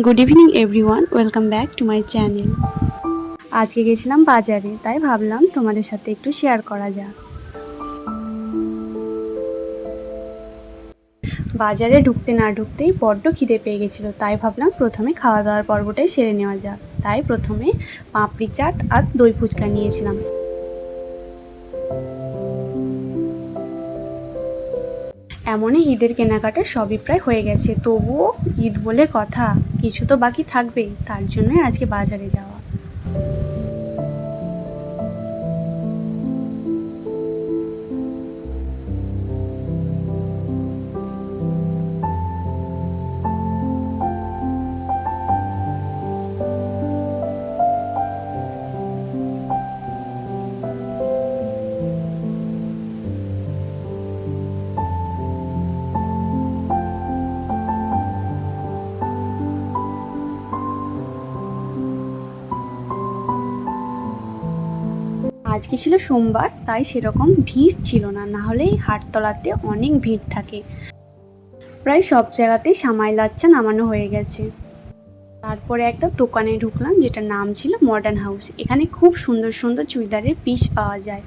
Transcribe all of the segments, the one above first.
Good evening everyone, welcome back to my channel. আজকে গেছিলাম বাজারে, তাই ভাবলাম তোমাদের সাথে একটু শেয়ার করা যাক। বাজারে ঢুকতে না ঢুকতেই বড্ড খিদে পেয়ে গেছিলো, তাই ভাবলাম প্রথমে খাওয়া দাওয়ার পর্বটাই সেরে নেওয়া যাক। তাই প্রথমে পাপড়ি চাট আর দই ফুচকা নিয়েছিলাম। এমনই ঈদের কেনাকাটা সবই প্রায় হয়ে গেছে, তবুও ঈদ বলে কথা, কিছু তো বাকি থাকবেই, তার জন্যই আজকে বাজারে যাওয়া। আজকে ছিল সোমবার, তাই সেরকম ভিড় ছিল না, নাহলে হাটতলাতে অনেক ভিড় থাকে। প্রায় সব জায়গাতেই সামাই লাচ্চা নামানো হয়ে গেছে। তারপরে একটা দোকানে ঢুকলাম, যেটার নাম ছিল মডার্ন হাউস। এখানে খুব সুন্দর সুন্দর চুড়িদারের পিস পাওয়া যায়,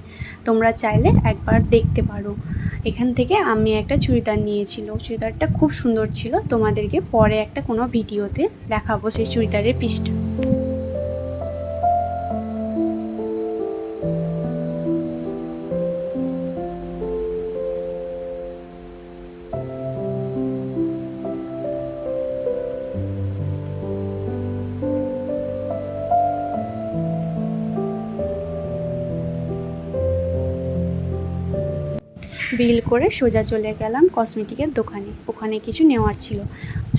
তোমরা চাইলে একবার দেখতে পারো। এখান থেকে আমি একটা চুড়িদার নিয়েছিল, চুড়িদারটা খুব সুন্দর ছিল, তোমাদেরকে পরে একটা কোনো ভিডিওতে দেখাবো সেই চুড়িদারের পিসটা। বিল করে সোজা চলে গেলাম কসমেটিকের দোকানে। ওখানে কিছু নেওয়ার ছিল,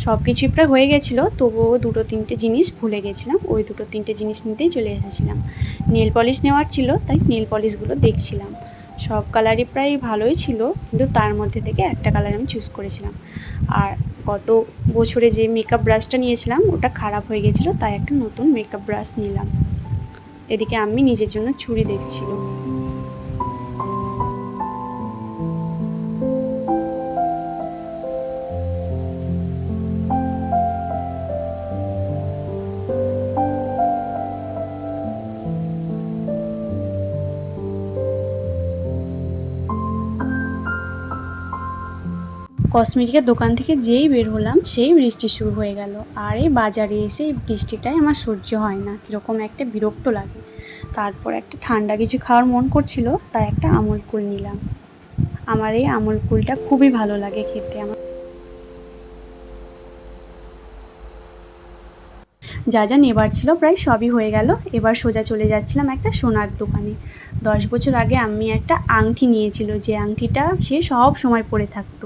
সব কিছুই প্রায় হয়ে গেছিলো, তবুও দুটো তিনটে জিনিস ভুলে গেছিলাম, ওই দুটো তিনটে জিনিস নিতেই চলে এসেছিলাম। নেল পলিশ নেওয়ার ছিল, তাই নেল পলিশগুলো দেখছিলাম। সব কালারই প্রায় ভালোই ছিল, কিন্তু তার মধ্যে থেকে একটা কালার আমি চুজ করেছিলাম। আর গত বছরে যে মেকআপ ব্রাশটা নিয়েছিলাম ওটা খারাপ হয়ে গেছিলো, তাই একটা নতুন মেকআপ ব্রাশ নিলাম। এদিকে আমি নিজের জন্য চুড়ি দেখছিল। কসমেটিকের দোকান থেকে যেই বের হলাম সেই বৃষ্টি শুরু হয়ে গেল। আর এই বাজারে এসে এই বৃষ্টিটাই আমার সহ্য হয় না, কীরকম একটা বিরক্ত লাগে। তারপর একটা ঠান্ডা কিছু খাওয়ার মন করছিল, তাই একটা আমুল কুল নিলাম। আমার এই আমুল কুলটা খুবই ভালো লাগে খেতে। আমার যা যা নেবার ছিল প্রায় সবই হয়ে গেল। এবার সোজা চলে যাচ্ছিলাম একটা সোনার দোকানে। 10 বছর আগে আমি একটা আংটি নিয়েছিল, যে আংটিটা সে সব সময় পরে থাকতো,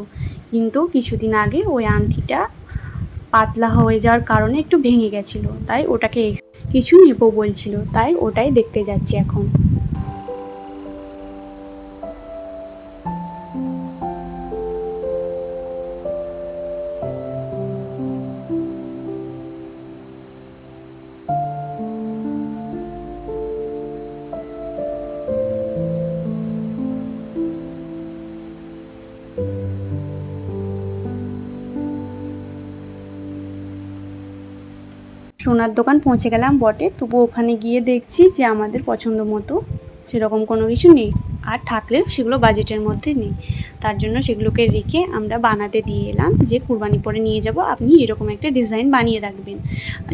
কিন্তু কিছুদিন আগে ওই আংটিটা পাতলা হয়ে যাওয়ার কারণে একটু ভেঙে গেছিলো, তাই ওটাকে কিছু নেবো বলছিল, তাই ওটাই দেখতে যাচ্ছি এখন। সোনার দোকান পৌঁছে গেলাম বটে, তবু ওখানে গিয়ে দেখছি যে আমাদের পছন্দ মতো সেরকম কোনো কিছু নেই, আর থাকলেও সেগুলো বাজেটের মধ্যে নেই। তার জন্য সেগুলোকে রেখে আমরা বানাতে দিয়ে এলাম, যে কুরবানি পরে নিয়ে যাব, আপনি এরকম একটা ডিজাইন বানিয়ে রাখবেন,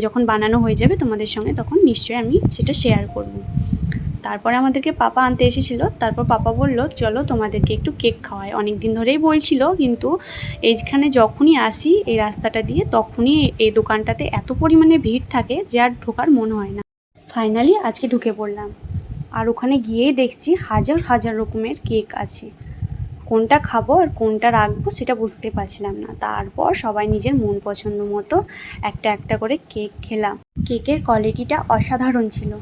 যখন বানানো হয়ে যাবে তোমাদের সঙ্গে তখন নিশ্চয়ই আমি সেটা শেয়ার করব। তারপরে আমাদেরকে পাপা আনতে এসেছিলো, তারপর পাপা বলল চলো তোমাদেরকে একটু কেক খাওয়ায়। অনেক দিন ধরেই বলছিল, কিন্তু এইখানে যখনই আসি এই রাস্তাটা দিয়ে, তখনই এই দোকানটাতে এত পরিমাণে ভিড় থাকে যে আর ঢোকার মন হয় না। ফাইনালি আজকে ঢুকে পড়লাম, আর ওখানে গিয়েই দেখছি হাজার হাজার রকমের কেক আছে। কোনটা খাবো আর কোনটা রাখবো সেটা বুঝতে পারছিলাম না। তারপর সবাই নিজের মন পছন্দ মতো একটা একটা করে কেক খেলাম। কেকের কোয়ালিটিটা অসাধারণ ছিল।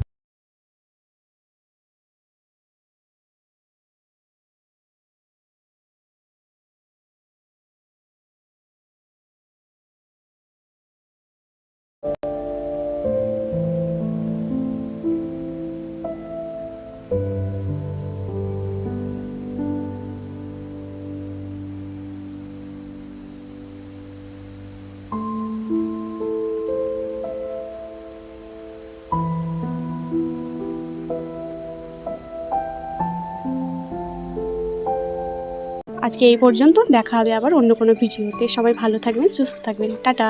আজকে এই পর্যন্ত, দেখা হবে আবার অন্য কোনো ভিডিওতে। সবাই ভালো থাকবেন, সুস্থ থাকবেন, টাটা।